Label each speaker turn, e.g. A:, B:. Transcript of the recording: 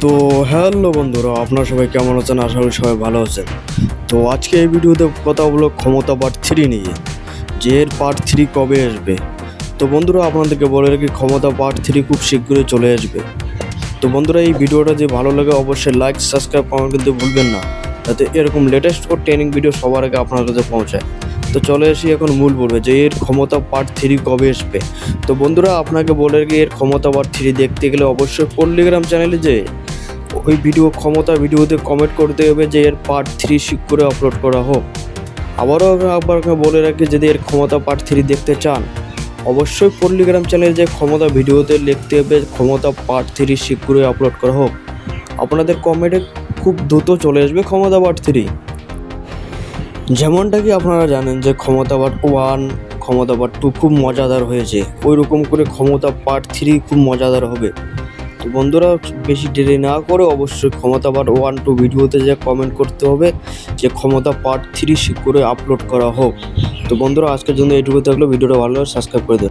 A: তো হ্যালো বন্ধুরা, আপনারা সবাই কেমন আছেন? আশা করি সবাই ভালো আছেন। তো আজকে এই ভিডিওতে কথা বলবো ক্ষমতা পার্ট 3 নিয়ে, যে এর পার্ট 3 কবে আসবে। তো বন্ধুরা, আপনাদেরকে বলে রাখি ক্ষমতা পার্ট 3 খুব শীঘ্রই চলে আসবে। তো বন্ধুরা, এই ভিডিওটা যে ভালো লাগে অবশ্যই লাইক, সাবস্ক্রাইব, কমেন্ট করতে ভুলবেন না, যাতে এরকম লেটেস্ট ও ট্রেনিং ভিডিও সবার আগে আপনার কাছে পৌঁছায়। তো চলে আসি এখন মূল পর্বে, যে এর ক্ষমতা পার্ট 3 কবে আসবে। তো বন্ধুরা, আপনাকে বলে রাখি এর ক্ষমতা পার্ট 3 দেখতে গেলে অবশ্যই পল্লিগ্রাম চ্যানেলে যে ওই ভিডিওতে কমেন্ট করতে হবে যে এর পার্ট 3 শীঘ্রই আপলোড করা হোক। আবারও আপনাকে বলে রাখি, যদি এর ক্ষমতা পার্ট 3 দেখতে চান অবশ্যই পল্লিগ্রাম চ্যানেলে যে ক্ষমতা ভিডিওতে লিখতে হবে ক্ষমতা পার্ট 3 শীঘ্রই আপলোড করা হোক। আপনাদের কমেন্টে খুব দ্রুত চলে আসবে ক্ষমতা পার্ট 3। যেমনটা কি আপনারা জানেন যে ক্ষমতা পার্ট 1, ক্ষমতা পার্ট 2 খুব মজাদার হয়েছে, ওই রকম করে ক্ষমতা পার্ট 3 খুব মজাদার হবে। তো বন্ধুরা, বেশি দেরি না করে অবশ্যই ক্ষমতা পার্ট 1-2 ভিডিওতে যে কমেন্ট করতে হবে যে ক্ষমতা পার্ট 3 শীঘ্রই আপলোড করা হোক। তো বন্ধুরা, আজকের জন্য এইটুকু থাকলো। ভিডিওটা ভালো লাগে সাবস্ক্রাইব করে দেবেন।